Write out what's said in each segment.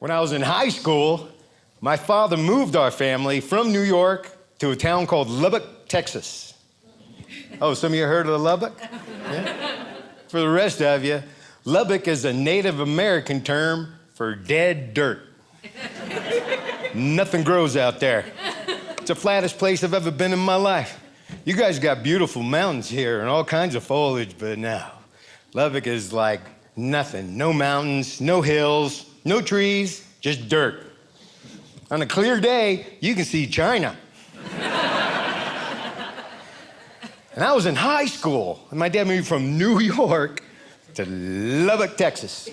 When I was in high school, my father moved our family from New York to a town called Lubbock, Texas. Oh, some of you heard of Lubbock? Yeah. For the rest of you, Lubbock is a Native American term for dead dirt. Nothing grows out there. It's the flattest place I've ever been in my life. You guys got beautiful mountains here and all kinds of foliage, but no. Lubbock is like nothing. No mountains, no hills, no trees, just dirt. On a clear day, you can see China. And I was in high school, and my dad moved from New York to Lubbock, Texas.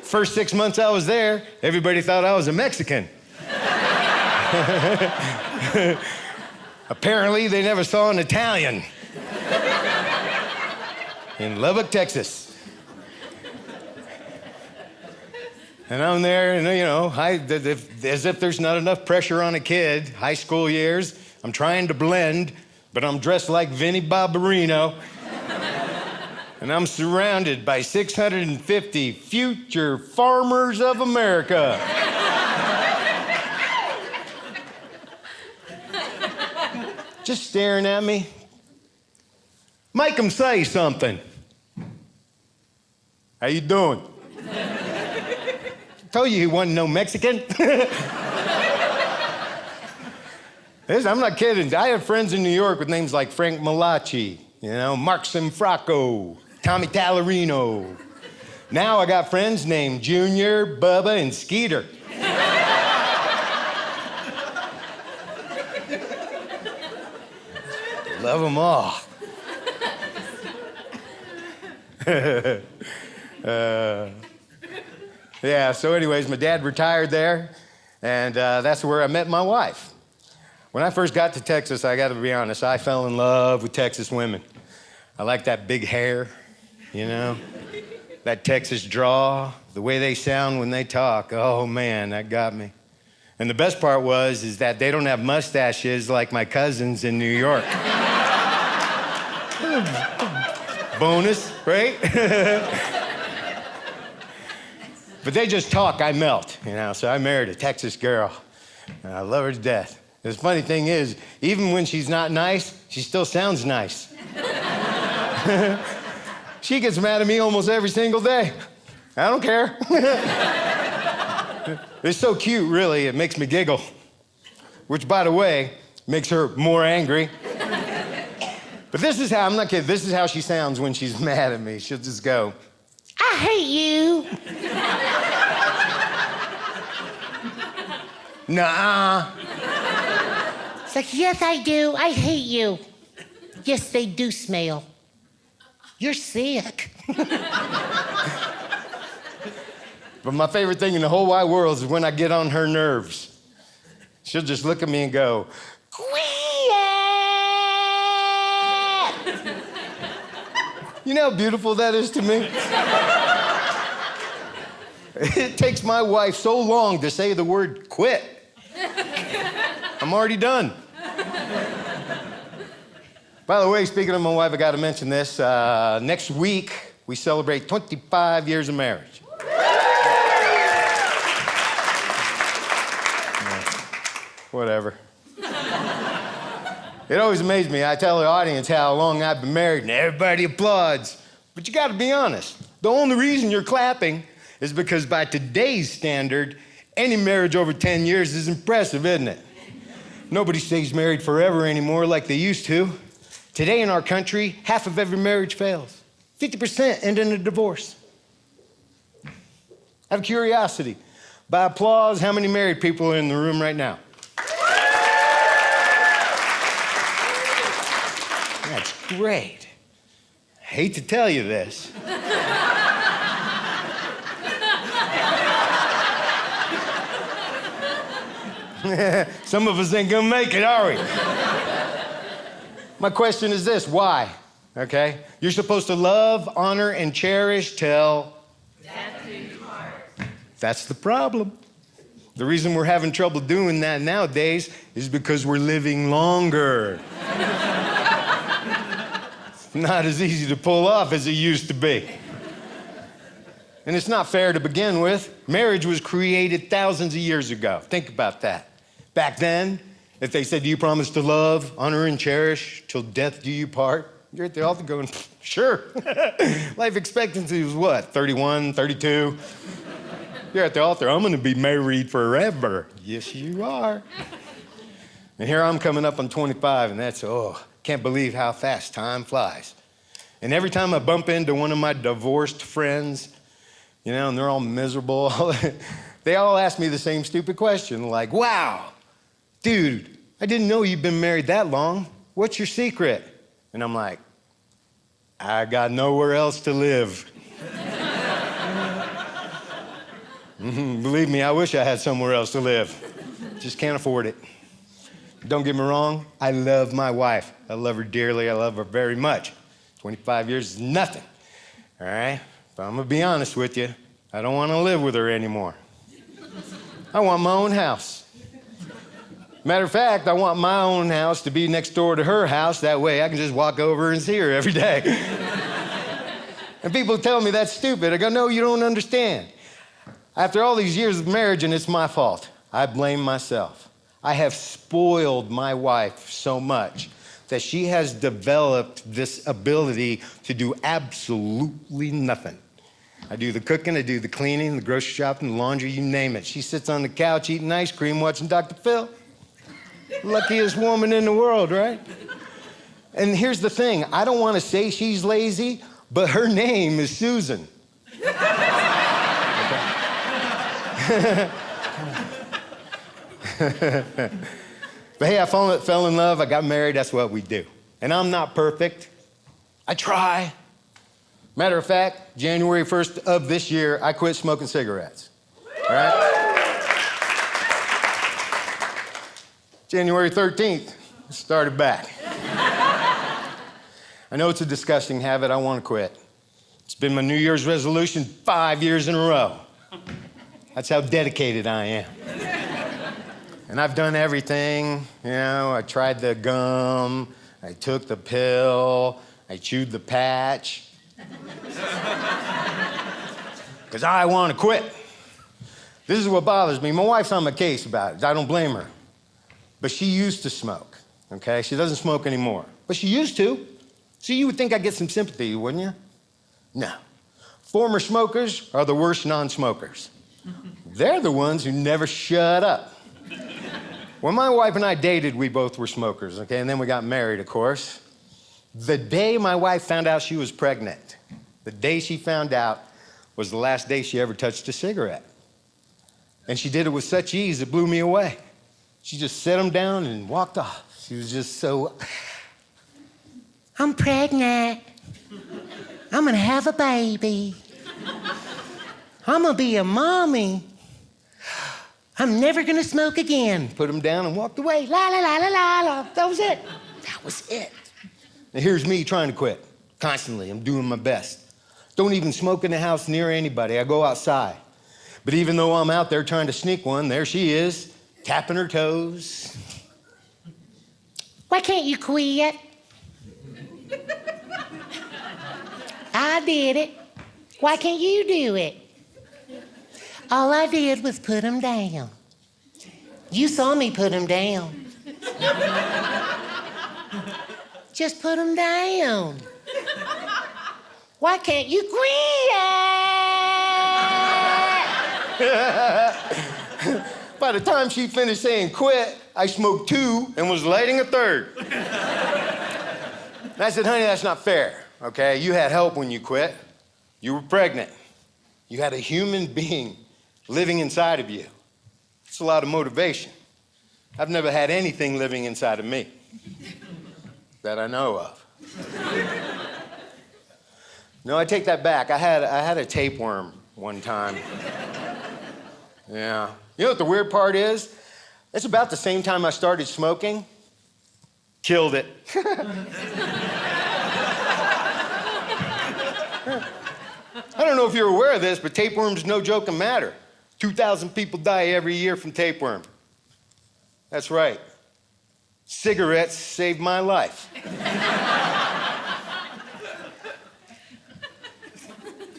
First 6 months I was there, everybody thought I was a Mexican. Apparently, they never saw an Italian in Lubbock, Texas. And I'm there, and you know, as if there's not enough pressure on a kid, high school years, I'm trying to blend, but I'm dressed like Vinnie Marino. And I'm surrounded by 650 future farmers of America. Just staring at me. Make them say something. How you doing? Told you he wasn't no Mexican. I'm not kidding. I have friends in New York with names like Frank Malachi, you know, Mark Simfracco, Tommy Tallarino. Now I got friends named Junior, Bubba, and Skeeter. Love them all. Yeah, so anyways, my dad retired there, and that's where I met my wife. When I first got to Texas, I gotta be honest, I fell in love with Texas women. I like that big hair, you know, that Texas drawl, the way they sound when they talk. Oh man, that got me. And the best part is that they don't have mustaches like my cousins in New York. Bonus, right? But they just talk, I melt, you know, so I married a Texas girl, and I love her to death. The funny thing is, even when she's not nice, she still sounds nice. She gets mad at me almost every single day. I don't care. It's so cute, really, it makes me giggle. Which, by the way, makes her more angry. But this is how, I'm not kidding, this is how she sounds when she's mad at me. She'll just go, I hate you. Nuh-uh. It's like, yes, I do. I hate you. Yes, they do smell. You're sick. But my favorite thing in the whole wide world is when I get on her nerves. She'll just look at me and go, quiet. You know how beautiful that is to me? It takes my wife so long to say the word quit. I'm already done. By the way, speaking of my wife, I got to mention this. Next week, we celebrate 25 years of marriage. Whatever. It always amazed me. I tell the audience how long I've been married, and everybody applauds. But you got to be honest. The only reason you're clapping is because by today's standard, any marriage over 10 years is impressive, isn't it? Nobody stays married forever anymore like they used to. Today in our country, half of every marriage fails. 50% end in a divorce. Out of curiosity, by applause, how many married people are in the room right now? That's great. I hate to tell you this. Some of us ain't gonna make it, are we? My question is this, why? Okay? You're supposed to love, honor, and cherish till death do you part. That's the problem. The reason we're having trouble doing that nowadays is because we're living longer. Not as easy to pull off as it used to be. And it's not fair to begin with. Marriage was created thousands of years ago. Think about that. Back then, if they said, do you promise to love, honor, and cherish till death do you part? You're at the altar going, sure. Life expectancy was what, 31, 32? You're at the altar, I'm gonna be married forever. Yes, you are. And here I'm coming up on 25, and that's, can't believe how fast time flies. And every time I bump into one of my divorced friends, and they're all miserable, they all ask me the same stupid question, like, wow, dude, I didn't know you've been married that long. What's your secret? And I'm like, I got nowhere else to live. Believe me, I wish I had somewhere else to live. Just can't afford it. Don't get me wrong, I love my wife. I love her dearly, I love her very much. 25 years is nothing, all right? But I'm gonna be honest with you, I don't wanna live with her anymore. I want my own house. Matter of fact, I want my own house to be next door to her house. That way I can just walk over and see her every day. And people tell me that's stupid. I go, no, you don't understand. After all these years of marriage, and it's my fault, I blame myself. I have spoiled my wife so much that she has developed this ability to do absolutely nothing. I do the cooking, I do the cleaning, the grocery shopping, the laundry, you name it. She sits on the couch eating ice cream, watching Dr. Phil. Luckiest woman in the world, right? And here's the thing, I don't want to say she's lazy, but her name is Susan. But hey, I fell in love, I got married, that's what we do. And I'm not perfect. I try. Matter of fact, January 1st of this year, I quit smoking cigarettes. All right? January 13th, I started back. I know it's a disgusting habit, I want to quit. It's been my New Year's resolution 5 years in a row. That's how dedicated I am. And I've done everything, I tried the gum, I took the pill, I chewed the patch. Because I want to quit. This is what bothers me. My wife's on my case about it. I don't blame her. But she used to smoke, okay? She doesn't smoke anymore. But she used to. So you would think I'd get some sympathy, wouldn't you? No. Former smokers are the worst non-smokers. They're the ones who never shut up. When my wife and I dated, we both were smokers, okay? And then we got married, of course. The day my wife found out she was pregnant, the day she found out was the last day she ever touched a cigarette. And she did it with such ease, it blew me away. She just set them down and walked off. She was just so, I'm pregnant. I'm gonna have a baby. I'm gonna be a mommy. I'm never gonna smoke again. put them down and walked away. La la la la la la. That was it. That was it. And here's me trying to quit. Constantly, I'm doing my best. Don't even smoke in the house near anybody. I go outside. But even though I'm out there trying to sneak one, there she is, tapping her toes. Why can't you quit? I did it. Why can't you do it? All I did was put them down. You saw me put them down. Just put them down. Why can't you quit? By the time she finished saying quit, I smoked 2 and was lighting a 3rd. And I said, honey, that's not fair, okay? You had help when you quit. You were pregnant. You had a human being living inside of you. It's a lot of motivation. I've never had anything living inside of me that I know of. No, I take that back. I had a tapeworm one time. Yeah. You know what the weird part is? It's about the same time I started smoking. Killed it. I don't know if you're aware of this, but tapeworm's no joking matter. 2,000 people die every year from tapeworm. That's right. Cigarettes saved my life.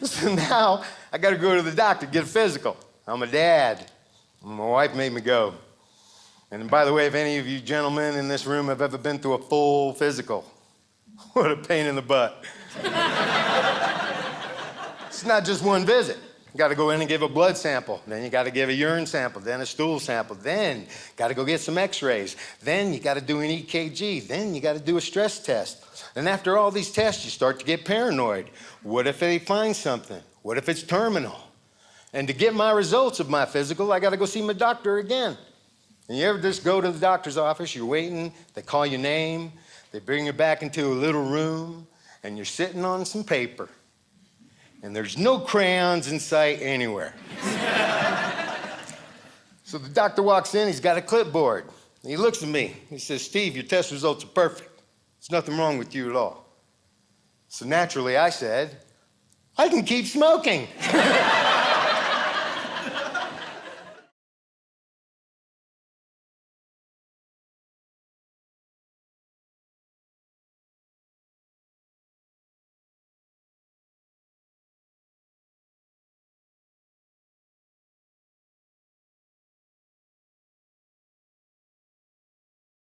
So now I got to go to the doctor, get a physical. I'm a dad. My wife made me go. And by the way, if any of you gentlemen in this room have ever been through a full physical, what a pain in the butt. It's not just one visit. You got to go in and give a blood sample. Then you got to give a urine sample, then a stool sample. Then got to go get some x-rays. Then you got to do an EKG. Then you got to do a stress test. And after all these tests, you start to get paranoid. What if they find something? What if it's terminal? And to get my results of my physical, I got to go see my doctor again. And you ever just go to the doctor's office, you're waiting, they call your name, they bring you back into a little room, and you're sitting on some paper. And there's no crayons in sight anywhere. So the doctor walks in, he's got a clipboard. He looks at me, he says, Steve, your test results are perfect. There's nothing wrong with you at all. So naturally I said, I can keep smoking.